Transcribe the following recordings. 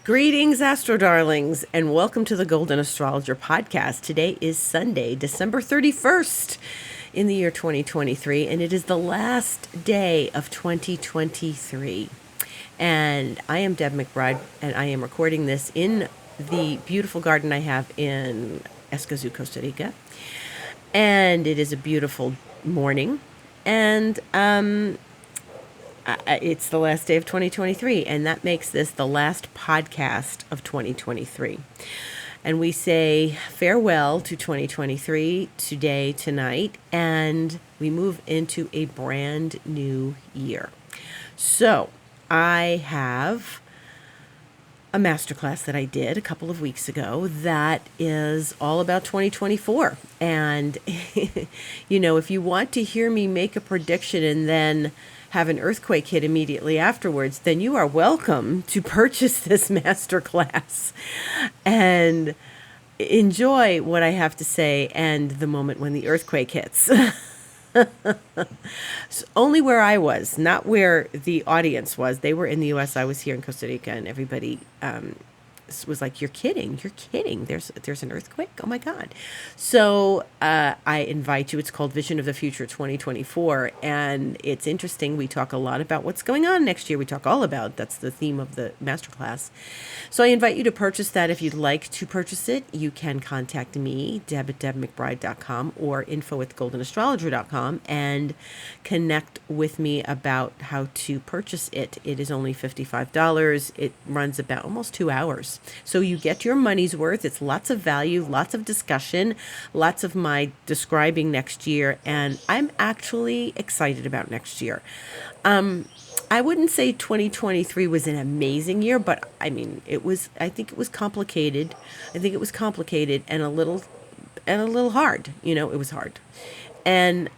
Greetings, Astro Darlings, and welcome to the Golden Astrologer Podcast. Today is Sunday, December 31st in the year 2023, and it is the last day of 2023. And I am Deb McBride, and I am recording this in the beautiful garden I have in Escazú, Costa Rica. And it is a beautiful morning, and it's the last day of 2023, and that makes this the last podcast of 2023. And we say farewell to 2023 today, tonight, and we move into a brand new year. So I have a masterclass that I did a couple of weeks ago that is all about 2024. And, if you want to hear me make a prediction and then have an earthquake hit immediately afterwards, then you are welcome to purchase this masterclass and enjoy what I have to say and the moment when the earthquake hits. So only where I was, not where the audience was. They were in the U.S. I was here in Costa Rica, and everybody was like, "You're kidding! You're kidding! There's an earthquake! Oh my God!" So I invite you. It's called Vision of the Future 2024, and it's interesting. We talk a lot about what's going on next year. We talk all about that's the theme of the masterclass. So I invite you to purchase that. If you'd like to purchase it, you can contact me, Deb at debmcbride.com or info@goldenastrologer.com, and connect with me about how to purchase it. It is only $55. It runs about almost 2 hours. So you get your money's worth. It's lots of value, lots of discussion, lots of my describing next year, and I'm actually excited about next year. I wouldn't say 2023 was an amazing year, but I think it was complicated. I think it was complicated and a little hard. It was hard. And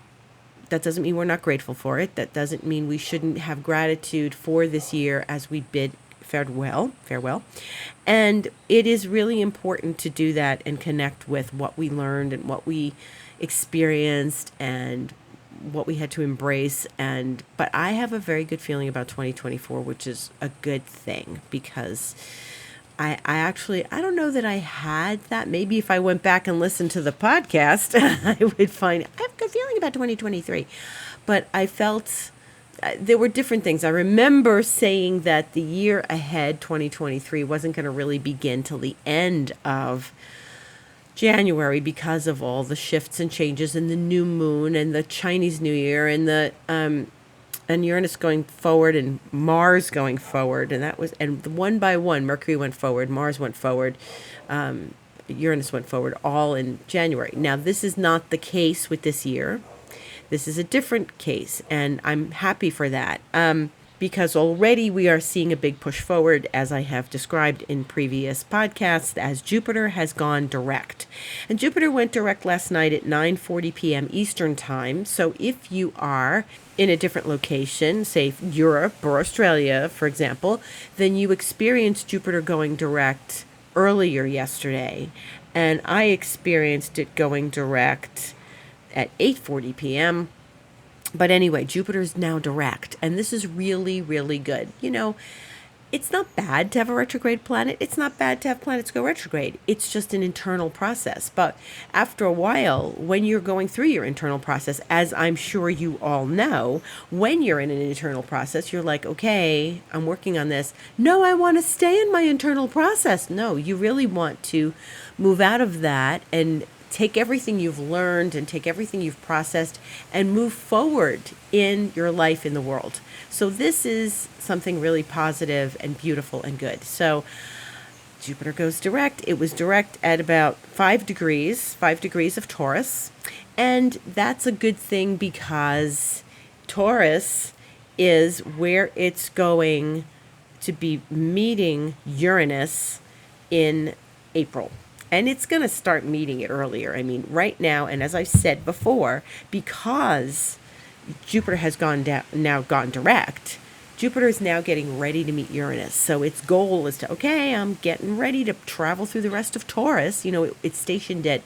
that doesn't mean we're not grateful for it. That doesn't mean we shouldn't have gratitude for this year as we bid farewell. And it is really important to do that and connect with what we learned and what we experienced and what we had to embrace. But I have a very good feeling about 2024, which is a good thing, because I don't know that I had that. Maybe if I went back and listened to the podcast, I would find I have a good feeling about 2023. But I felt there were different things. I remember saying that the year ahead, 2023, wasn't going to really begin till the end of January because of all the shifts and changes and the new moon and the Chinese New Year and the and Uranus going forward and Mars going forward, and one by one Mercury went forward, Mars went forward, Uranus went forward, all in January. Now this is not the case with this year. This is a different case, and I'm happy for that. Because already we are seeing a big push forward, as I have described in previous podcasts, as Jupiter has gone direct. And Jupiter went direct last night at 9:40 p.m. Eastern Time. So if you are in a different location, say Europe or Australia, for example, then you experienced Jupiter going direct earlier yesterday. And I experienced it going direct at 8:40 p.m. But anyway, Jupiter is now direct, and this is really, really good. It's not bad to have a retrograde planet. It's not bad to have planets go retrograde. It's just an internal process. But after a while, when you're going through your internal process, as I'm sure you all know, when you're in an internal process, you're like, okay, I'm working on this. No, I want to stay in my internal process. No, you really want to move out of that and take everything you've learned and take everything you've processed and move forward in your life in the world. So this is something really positive and beautiful and good. So Jupiter goes direct. It was direct at about 5 degrees of Taurus. And that's a good thing because Taurus is where it's going to be meeting Uranus in April. And it's going to start meeting it earlier. Right now, and as I've said before, because Jupiter has gone direct, Jupiter is now getting ready to meet Uranus. So its goal is I'm getting ready to travel through the rest of Taurus. It's stationed at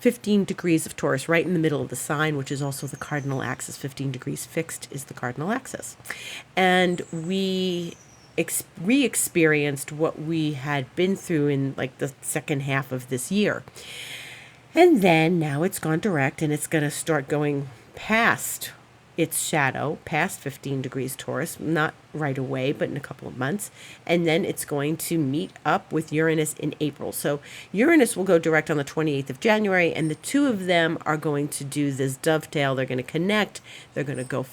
15 degrees of Taurus, right in the middle of the sign, which is also the cardinal axis. 15 degrees fixed is the cardinal axis. And we re-experienced what we had been through in like the second half of this year. And then now it's gone direct, and it's going to start going past its shadow, past 15 degrees Taurus, not right away, but in a couple of months. And then it's going to meet up with Uranus in April. So Uranus will go direct on the 28th of January, and the two of them are going to do this dovetail. They're going to connect. They're going to go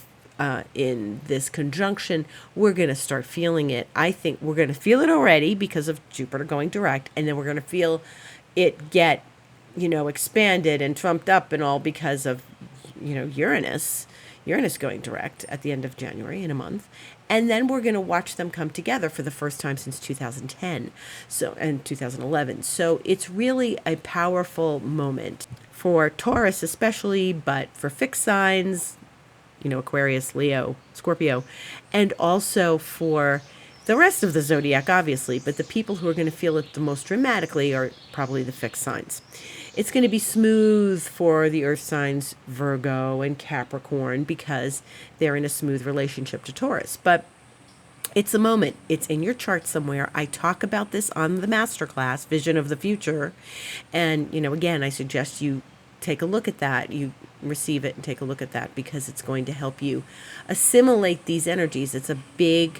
in this conjunction. We're going to start feeling it. I think we're going to feel it already because of Jupiter going direct, and then we're going to feel it get, expanded and trumped up and all because of, Uranus going direct at the end of January in a month. And then we're going to watch them come together for the first time since 2010 and 2011. So it's really a powerful moment for Taurus especially, but for fixed signs, Aquarius, Leo, Scorpio, and also for the rest of the zodiac, obviously, but the people who are going to feel it the most dramatically are probably the fixed signs. It's going to be smooth for the earth signs Virgo and Capricorn because they're in a smooth relationship to Taurus. But it's a moment. It's in your chart somewhere. I talk about this on the masterclass, Vision of the Future. And, again, I suggest you take a look at that. You receive it and take a look at that because it's going to help you assimilate these energies. It's a big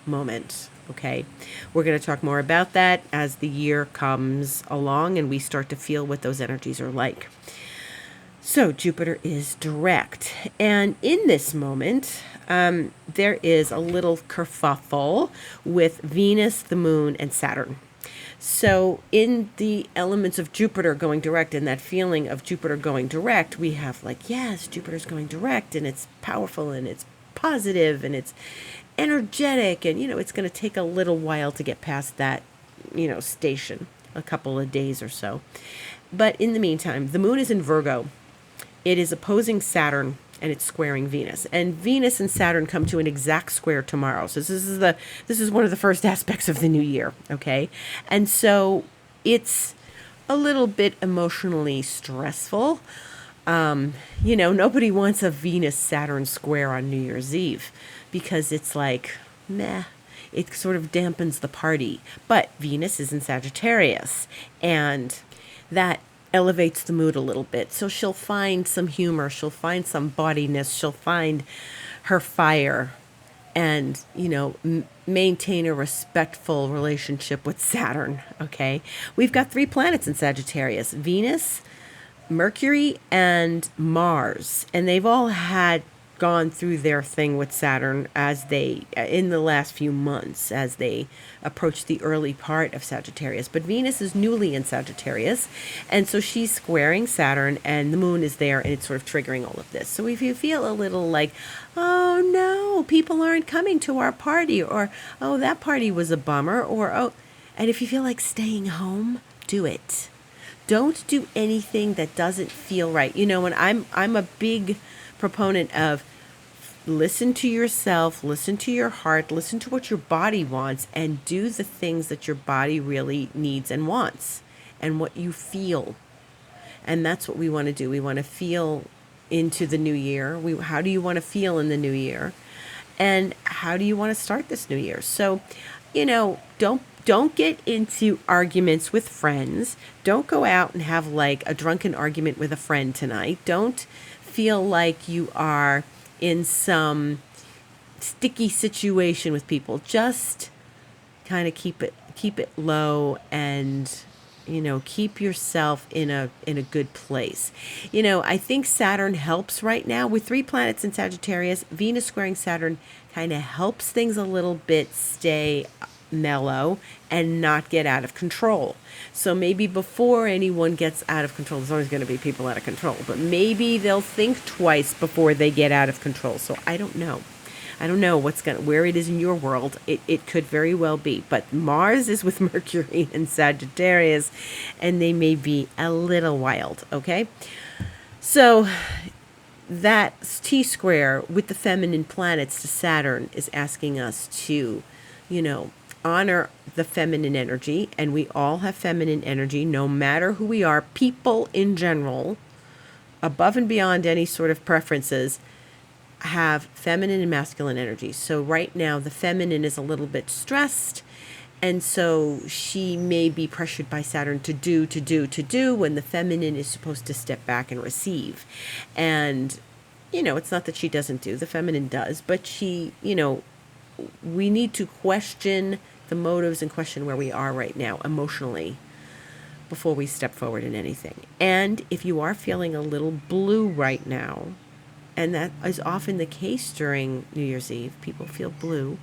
moment. Okay, we're going to talk more about that as the year comes along and we start to feel what those energies are like. So Jupiter is direct, and in this moment, there is a little kerfuffle with Venus, the Moon, and Saturn. So in the elements of Jupiter going direct and that feeling of Jupiter going direct, we have yes, Jupiter's going direct, and it's powerful and it's positive and it's energetic, and it's going to take a little while to get past that station, a couple of days or so. But in the meantime, the moon is in Virgo. It is opposing Saturn, and it's squaring Venus, and Venus and Saturn come to an exact square tomorrow. So this is one of the first aspects of the new year. Okay, and so it's a little bit emotionally stressful. Nobody wants a Venus Saturn square on New Year's Eve because it's meh. It sort of dampens the party. But Venus is in Sagittarius, and that elevates the mood a little bit. So she'll find some humor, she'll find some bodiness, she'll find her fire, and, maintain a respectful relationship with Saturn. Okay. We've got 3 planets in Sagittarius: Venus, Mercury, and Mars, and they've all gone through their thing with Saturn as they in the last few months as they approach the early part of Sagittarius. But Venus is newly in Sagittarius, and so she's squaring Saturn, and the moon is there, and it's sort of triggering all of this. So if you feel a little oh no, people aren't coming to our party, or oh, that party was a bummer, or and if you feel like staying home, do it. Don't do anything that doesn't feel right. And I'm a big proponent of listen to yourself, listen to your heart, listen to what your body wants, and do the things that your body really needs and wants and what you feel. And that's what we want to do. We want to feel into the new year. How do you want to feel in the new year? And how do you want to start this new year? So, don't get into arguments with friends. Don't go out and have a drunken argument with a friend tonight. Don't feel like you are in some sticky situation with people. Just kind of keep it low, and keep yourself in a good place. I think Saturn helps right now with 3 planets in Sagittarius. Venus squaring Saturn kind of helps things a little bit stay mellow and not get out of control. So maybe before anyone gets out of control, there's always going to be people out of control, but maybe they'll think twice before they get out of control. So I don't know where it is in your world. It could very well be, but Mars is with Mercury and Sagittarius, and they may be a little wild. Okay, so that T-square with the feminine planets to Saturn is asking us to honor the feminine energy, and we all have feminine energy, no matter who we are. People in general, above and beyond any sort of preferences, have feminine and masculine energy. So right now, the feminine is a little bit stressed. And so she may be pressured by Saturn to do when the feminine is supposed to step back and receive. And, it's not that she doesn't do, the feminine does, but we need to question the motives and question where we are right now emotionally before we step forward in anything. And if you are feeling a little blue right now, and that is often the case during New Year's Eve, people feel blue,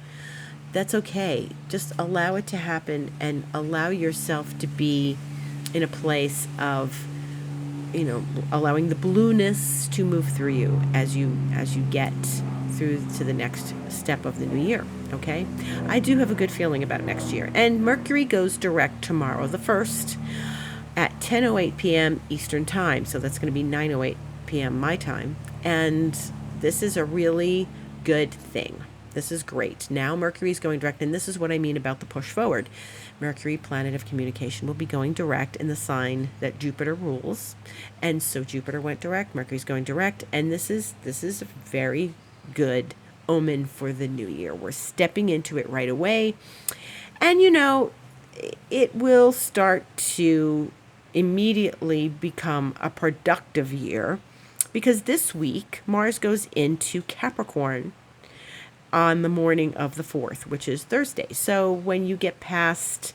that's okay. Just allow it to happen and allow yourself to be in a place of, allowing the blueness to move through you as you get through to the next step of the new year. Okay? I do have a good feeling about next year. And Mercury goes direct tomorrow, the 1st, at 10:08 p.m. Eastern Time. So that's going to be 9:08 p.m. my time. And this is a really good thing. This is great. Now Mercury is going direct, and this is what I mean about the push forward. Mercury, planet of communication, will be going direct in the sign that Jupiter rules. And so Jupiter went direct, Mercury's going direct, and this is a very good omen for the new year. We're stepping into it right away. And it will start to immediately become a productive year, because this week Mars goes into Capricorn on the morning of the 4th, which is Thursday. So when you get past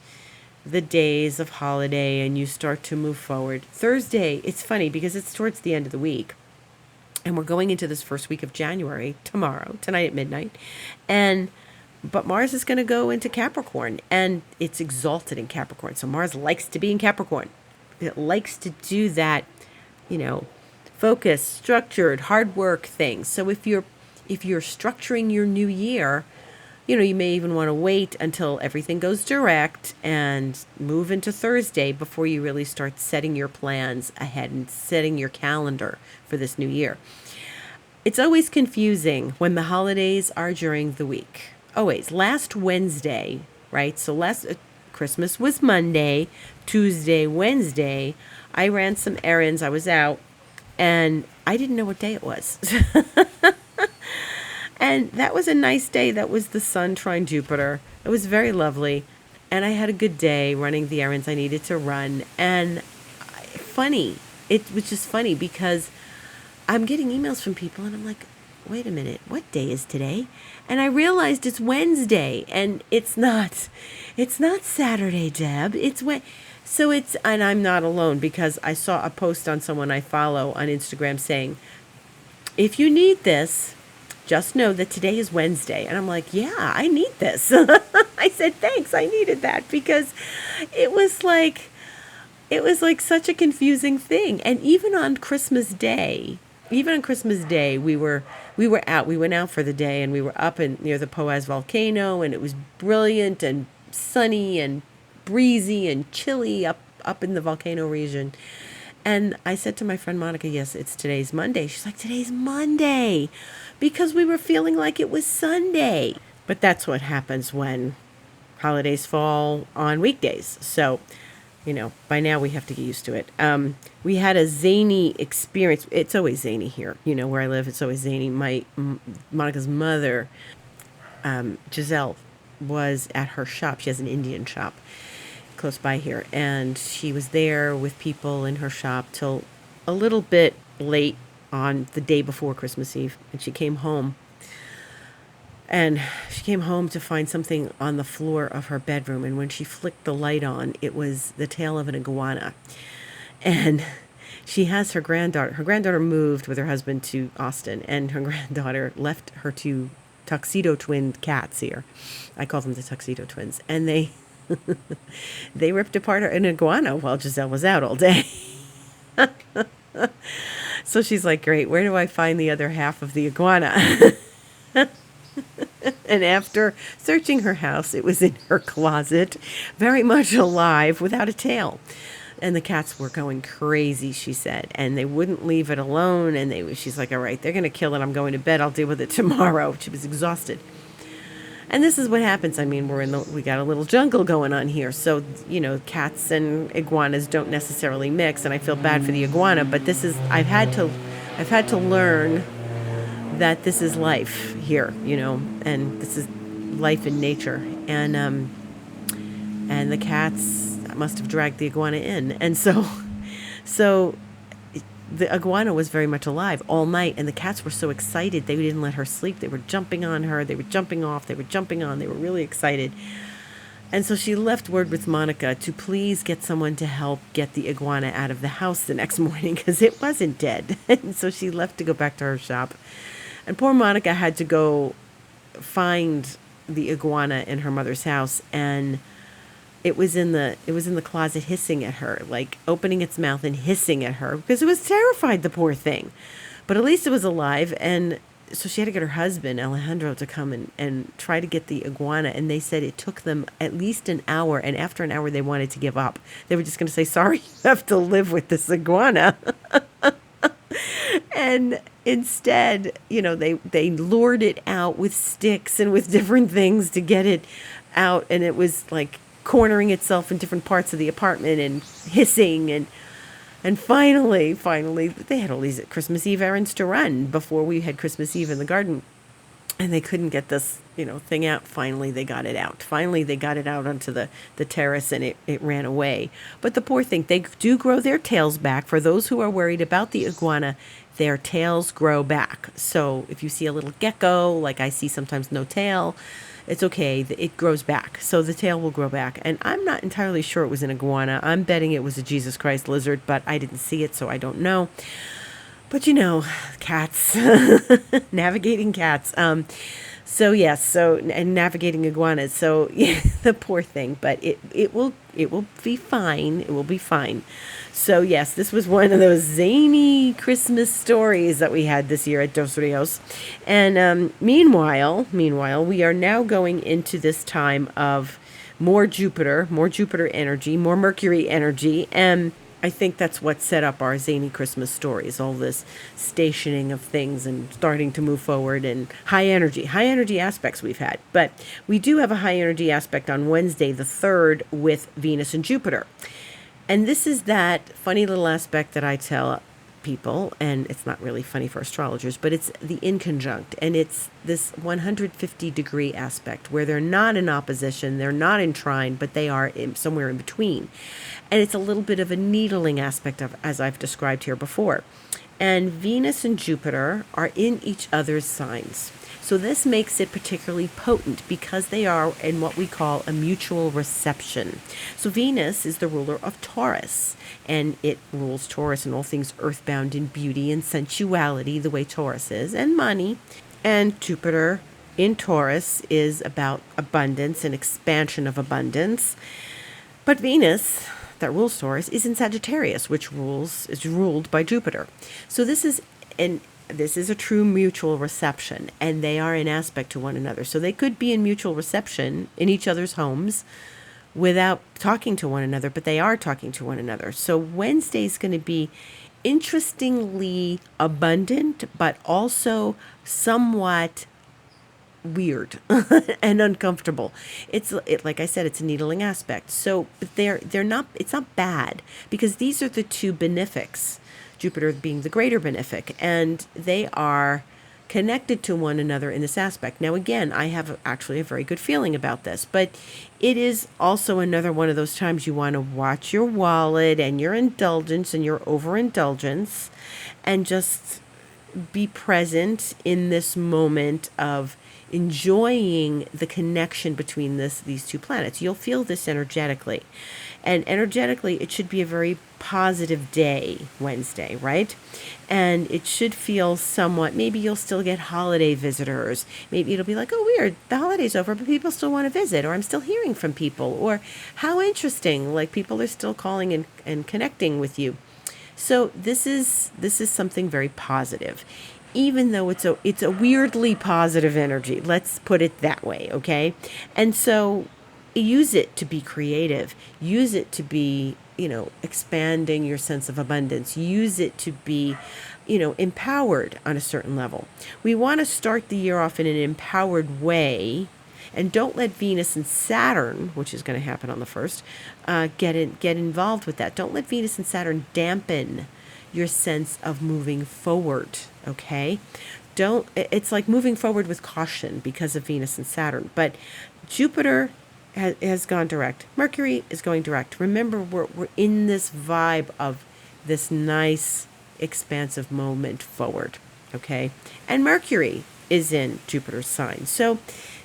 the days of holiday and you start to move forward, Thursday, it's funny because it's towards the end of the week. And we're going into this first week of January tonight at midnight. But Mars is going to go into Capricorn, and it's exalted in Capricorn. So Mars likes to be in Capricorn. It likes to do that, focused, structured, hard work things. So if you're structuring your new year, you may even want to wait until everything goes direct and move into Thursday before you really start setting your plans ahead and setting your calendar for this new year. It's always confusing when the holidays are during the week. Always. Last Wednesday, right? So Christmas was Monday, Tuesday, Wednesday. I ran some errands. I was out, and I didn't know what day it was. And that was a nice day. That was the sun trine Jupiter. It was very lovely. And I had a good day running the errands I needed to run. And it was just funny because I'm getting emails from people and I'm like, wait a minute, what day is today? And I realized it's Wednesday, and it's not Saturday, Deb. And I'm not alone, because I saw a post on someone I follow on Instagram saying, if you need this, just know that today is Wednesday. And I'm like, yeah, I need this. I said, thanks. I needed that, because it was like such a confusing thing. And even on Christmas Day, we were out. We went out for the day, and we were up near the Poaz volcano, and it was brilliant and sunny and breezy and chilly up in the volcano region. And I said to my friend Monica, yes, today's Monday. She's like, today's Monday, because we were feeling like it was Sunday. But that's what happens when holidays fall on weekdays. So, by now we have to get used to it. We had a zany experience. It's always zany here. Where I live, it's always zany. Monica's mother, Giselle, was at her shop. She has an Indian shop close by here, and she was there with people in her shop till a little bit late on the day before Christmas Eve, and she came home to find something on the floor of her bedroom, and when she flicked the light on, it was the tail of an iguana. And she has her granddaughter moved with her husband to Austin, and her granddaughter left her two tuxedo twin cats here. I call them the tuxedo twins, and they ripped apart an iguana while Giselle was out all day. So she's like, great, where do I find the other half of the iguana? And after searching her house, it was in her closet, very much alive, without a tail. And the cats were going crazy, she said, and they wouldn't leave it alone. And she's like, all right, they're going to kill it. I'm going to bed. I'll deal with it tomorrow. She was exhausted. And this is what happens. I mean, we got a little jungle going on here. So, cats and iguanas don't necessarily mix. And I feel bad for the iguana, but I've had to learn that this is life here, and this is life in nature. And the cats must have dragged the iguana in. And so the iguana was very much alive all night, and the cats were so excited. They didn't let her sleep. They were jumping on her. They were jumping off. They were jumping on. They were really excited. And so she left word with Monica to please get someone to help get the iguana out of the house the next morning because it wasn't dead. And so she left to go back to her shop. And poor Monica had to go find the iguana in her mother's house, and it was in the closet hissing at her, like opening its mouth and hissing at her because it was terrified, the poor thing. But at least it was alive, and so she had to get her husband, Alejandro, to come and try to get the iguana, and they said it took them at least an hour, and after an hour they wanted to give up. They were just going to say, sorry, you have to live with this iguana. And instead, they lured it out with sticks and with different things to get it out, and it was like cornering itself in different parts of the apartment and hissing, and finally they had all these Christmas Eve errands to run before we had Christmas Eve in the garden, and they couldn't get this thing out. Finally they got it out onto the terrace, and it ran away. But the poor thing, they do grow their tails back. For those who are worried about the iguana, their tails grow back. So if you see a little gecko, like I see sometimes no tail, it's okay. It grows back. So the tail will grow back. And I'm not entirely sure it was an iguana. I'm betting it was a Jesus Christ lizard, but I didn't see it, so I don't know. But cats, navigating cats. So yes, and navigating iguanas. So yeah, the poor thing, but it will be fine. It will be fine. So yes, this was one of those zany Christmas stories that we had this year at Dos Rios. And meanwhile, we are now going into this time of more Jupiter energy, more Mercury energy, and I think that's what set up our zany Christmas stories, all this stationing of things and starting to move forward, and high energy aspects we've had. But we do have a high energy aspect on Wednesday, the 3rd, with Venus and Jupiter. And this is that funny little aspect that I tell people, and it's not really funny for astrologers, but it's the inconjunct, and it's this 150-degree aspect where they're not in opposition, they're not in trine, but they are somewhere in between. And it's a little bit of a needling aspect of, as I've described here before. And Venus and Jupiter are in each other's signs. So this makes it particularly potent because they are in what we call a mutual reception. So Venus is the ruler of Taurus, and it rules Taurus and all things earthbound in beauty and sensuality, the way Taurus is, and money. And Jupiter in Taurus is about abundance and expansion of abundance. But Venus, that rules Taurus, is in Sagittarius, which is ruled by Jupiter. So this is a true mutual reception, and they are in aspect to one another. So they could be in mutual reception in each other's homes without talking to one another, but they are talking to one another. So Wednesday is going to be interestingly abundant, but also somewhat weird and uncomfortable. Like I said, it's a needling aspect. So they're not. It's not bad because these are the two benefics. Jupiter being the greater benefic, and they are connected to one another in this aspect. Now, again, I have actually a very good feeling about this, but it is also another one of those times you want to watch your wallet and your indulgence and your overindulgence, and just be present in this moment of enjoying the connection between these two planets. You'll feel this energetically. And energetically, it should be a very positive day, Wednesday, right? And it should feel somewhat, maybe you'll still get holiday visitors. Maybe it'll be like, oh, weird, the holiday's over, but people still want to visit, or I'm still hearing from people, or how interesting, like people are still calling and connecting with you. So this is something very positive, even though it's a weirdly positive energy. Let's put it that way, okay? And so use it to be creative. Use it to be, expanding your sense of abundance. Use it to be, empowered on a certain level. We want to start the year off in an empowered way, and don't let Venus and Saturn, which is going to happen on the 1st, get involved with that. Don't let Venus and Saturn dampen your sense of moving forward, okay? It's like moving forward with caution because of Venus and Saturn. But Jupiter has gone direct. Mercury is going direct. Remember, we're in this vibe of this nice, expansive moment forward. Okay. And Mercury is in Jupiter's sign. So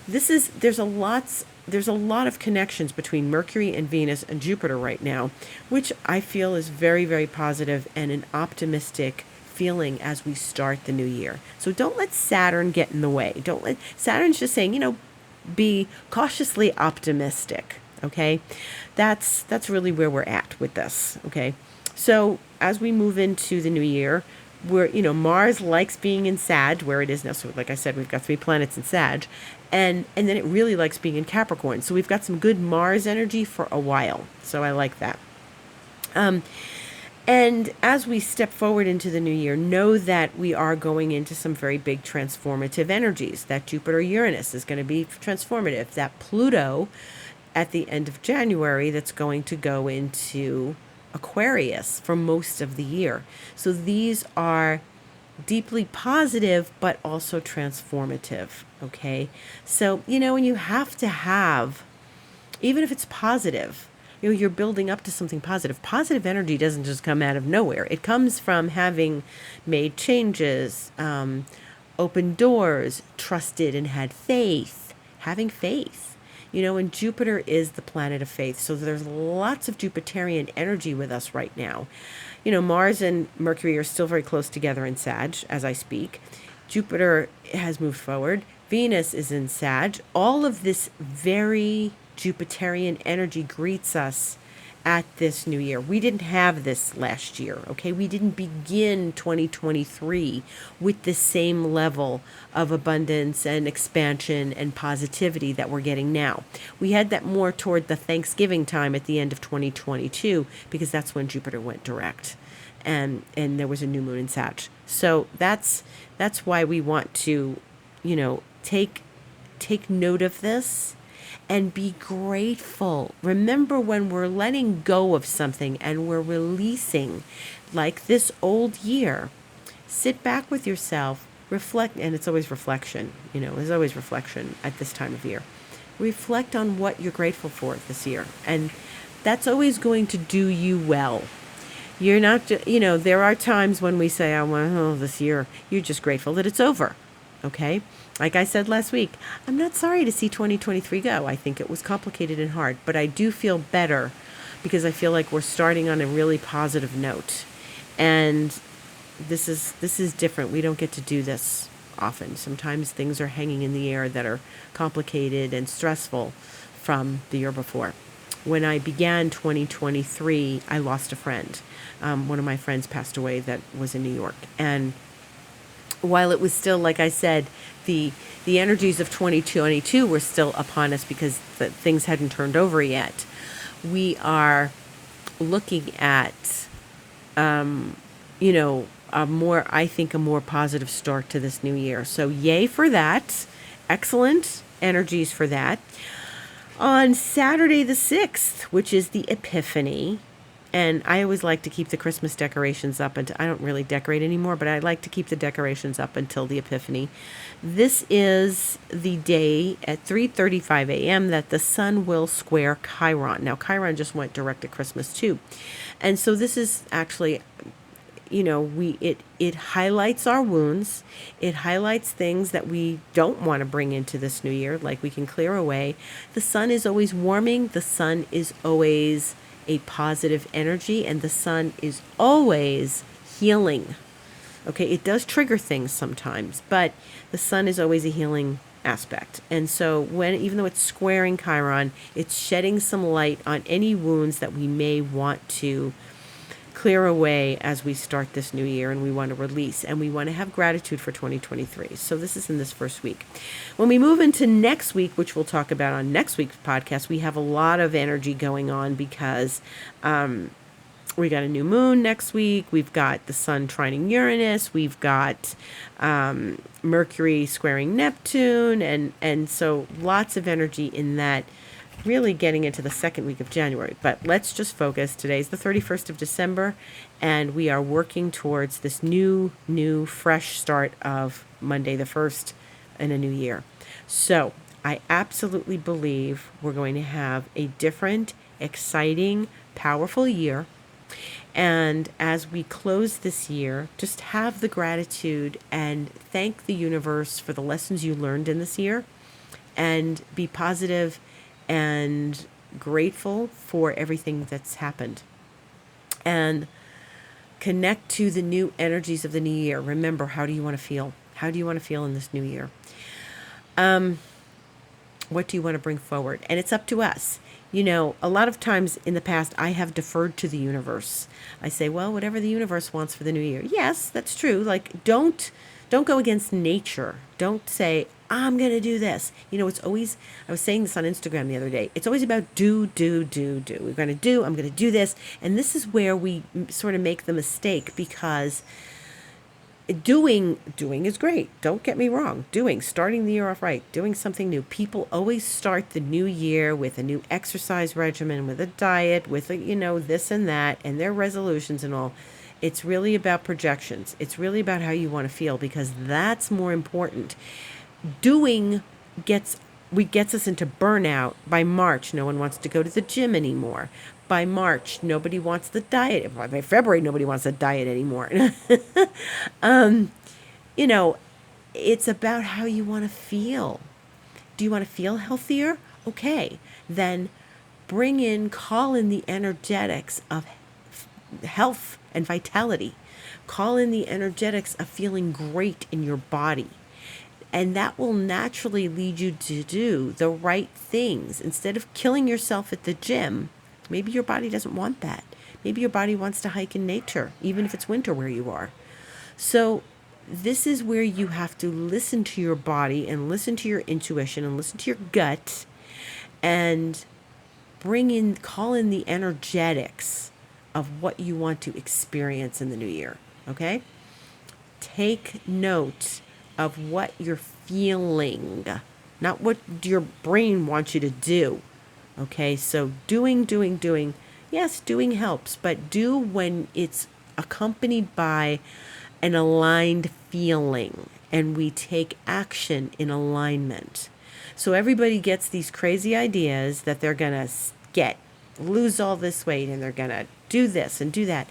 there's a lot of connections between Mercury and Venus and Jupiter right now, which I feel is very, very positive and an optimistic feeling as we start the new year. So don't let Saturn get in the way. Saturn's just saying, be cautiously optimistic. Okay. That's really where we're at with this. Okay. So as we move into the new year, Mars likes being in Sag, where it is now. So like I said, we've got 3 planets in Sag, and then it really likes being in Capricorn. So we've got some good Mars energy for a while. So I like that. And as we step forward into the new year, know that we are going into some very big transformative energies. That Jupiter-Uranus is going to be transformative. That Pluto at the end of January, that's going to go into Aquarius for most of the year. So these are deeply positive, but also transformative. Okay. So, and you have to have, even if it's positive, you're building up to something positive. Positive energy doesn't just come out of nowhere. It comes from having made changes, opened doors, trusted and had faith, having faith. And Jupiter is the planet of faith. So there's lots of Jupiterian energy with us right now. Mars and Mercury are still very close together in Sag as I speak. Jupiter has moved forward. Venus is in Sag. All of this very Jupiterian energy greets us at this new year. We didn't have this last year, okay? We didn't begin 2023 with the same level of abundance and expansion and positivity that we're getting now. We had that more toward the Thanksgiving time at the end of 2022 because that's when Jupiter went direct and there was a new moon in Sag. So that's why we want to, take note of this and be grateful. Remember, when we're letting go of something and we're releasing, like this old year, sit back with yourself, reflect, and it's always reflection. There's always reflection at this time of year. Reflect on what you're grateful for this year, and that's always going to do you well. You're not, there are times when we say, this year, you're just grateful that it's over. Okay? Like I said last week, I'm not sorry to see 2023 go. I think it was complicated and hard, but I do feel better because I feel like we're starting on a really positive note. And this is different. We don't get to do this often. Sometimes things are hanging in the air that are complicated and stressful from the year before. When I began 2023, I lost a friend. One of my friends passed away that was in New York. And while it was still, like I said, the energies of 2022 were still upon us because things hadn't turned over yet, we are looking at, a more positive start to this new year. So yay for that. Excellent energies for that. On Saturday the 6th, which is the Epiphany, and I always like to keep the Christmas decorations up until, I don't really decorate anymore, but I like to keep the decorations up until the Epiphany. This is the day at 3:35 a.m. that the sun will square Chiron. Now, Chiron just went direct at Christmas too. And so this is actually, it highlights our wounds. It highlights things that we don't want to bring into this new year, like we can clear away. The sun is always warming. The sun is always a positive energy, and the sun is always healing. Okay, it does trigger things sometimes, but the sun is always a healing aspect. And so even though it's squaring Chiron, it's shedding some light on any wounds that we may want to clear away as we start this new year, and we want to release, and we want to have gratitude for 2023. So this is in this first week. When we move into next week, which we'll talk about on next week's podcast, we have a lot of energy going on because we got a new moon next week. We've got the sun trining Uranus. We've got Mercury squaring Neptune, and so lots of energy in that really getting into the second week of January. But let's just focus. Today's the 31st of December, and we are working towards this new, fresh start of Monday the 1st in a new year. So I absolutely believe we're going to have a different, exciting, powerful year. And as we close this year, just have the gratitude and thank the universe for the lessons you learned in this year, and be positive and grateful for everything that's happened. And connect to the new energies of the new year. Remember, how do you want to feel? How do you want to feel in this new year? What do you want to bring forward? And it's up to us. You know, a lot of times in the past, I have deferred to the universe. I say, well, whatever the universe wants for the new year. Yes, that's true. Like, don't go against nature. Don't say, I'm going to do this. You know, it's always, I was saying this on Instagram the other day. It's always about do. We're going to do, I'm going to do this. And this is where we sort of make the mistake, because doing is great. Don't get me wrong. Starting the year off right, doing something new. People always start the new year with a new exercise regimen, with a diet, with this and that, and their resolutions and all. It's really about projections. It's really about how you want to feel, because that's more important. Doing gets us into burnout. By March, no one wants to go to the gym anymore. By March, nobody wants the diet. By February, nobody wants the diet anymore. It's about how you want to feel. Do you want to feel healthier? Okay, then call in the energetics of health and vitality. Call in the energetics of feeling great in your body. And that will naturally lead you to do the right things. Instead of killing yourself at the gym, maybe your body doesn't want that. Maybe your body wants to hike in nature, even if it's winter where you are. So this is where you have to listen to your body and listen to your intuition and listen to your gut, and call in the energetics of what you want to experience in the new year. Okay? Take note of what you're feeling, not what your brain wants you to do. Okay, so doing. Yes, doing helps, but do when it's accompanied by an aligned feeling, and we take action in alignment. So everybody gets these crazy ideas that they're going to lose all this weight, and they're going to do this and do that.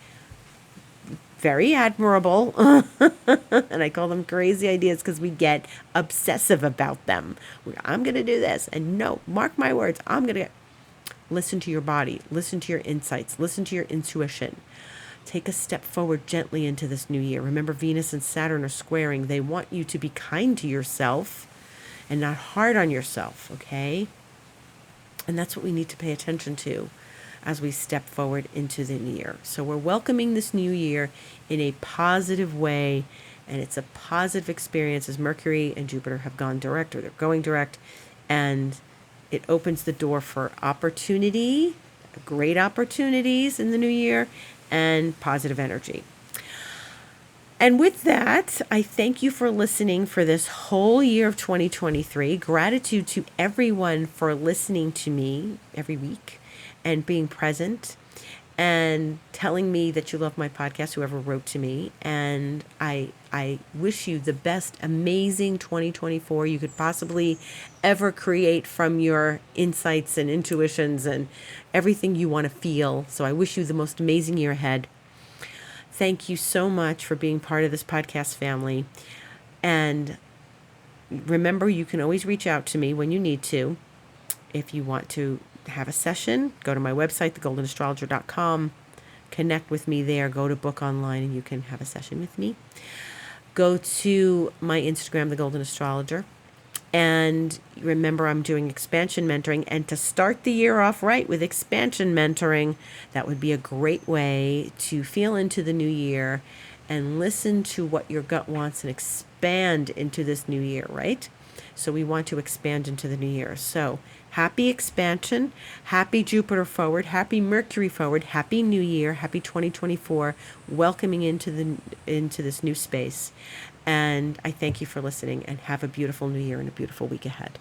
Very admirable. And I call them crazy ideas because we get obsessive about them. I'm going to do this. And no, mark my words, I'm going to listen to your body. Listen to your insights. Listen to your intuition. Take a step forward gently into this new year. Remember, Venus and Saturn are squaring. They want you to be kind to yourself and not hard on yourself, okay? And that's what we need to pay attention to as we step forward into the new year. So we're welcoming this new year in a positive way, and it's a positive experience as Mercury and Jupiter have gone direct, or they're going direct, and it opens the door for opportunity, great opportunities in the new year, and positive energy. And with that, I thank you for listening for this whole year of 2023. Gratitude to everyone for listening to me every week and being present and telling me that you love my podcast, whoever wrote to me. And I wish you the best amazing 2024 you could possibly ever create from your insights and intuitions and everything you want to feel. So I wish you the most amazing year ahead. Thank you so much for being part of this podcast family. And remember, you can always reach out to me when you need to. If you want to have a session, go to my website, thegoldenastrologer.com. Connect with me there. Go to book online and you can have a session with me. Go to my Instagram, The Golden Astrologer. And remember, I'm doing expansion mentoring. And to start the year off right with expansion mentoring, that would be a great way to feel into the new year and listen to what your gut wants and expand into this new year, right? So we want to expand into the new year. So happy expansion, happy Jupiter forward, happy Mercury forward, happy new year, happy 2024, welcoming into this new space. And I thank you for listening, and have a beautiful new year and a beautiful week ahead.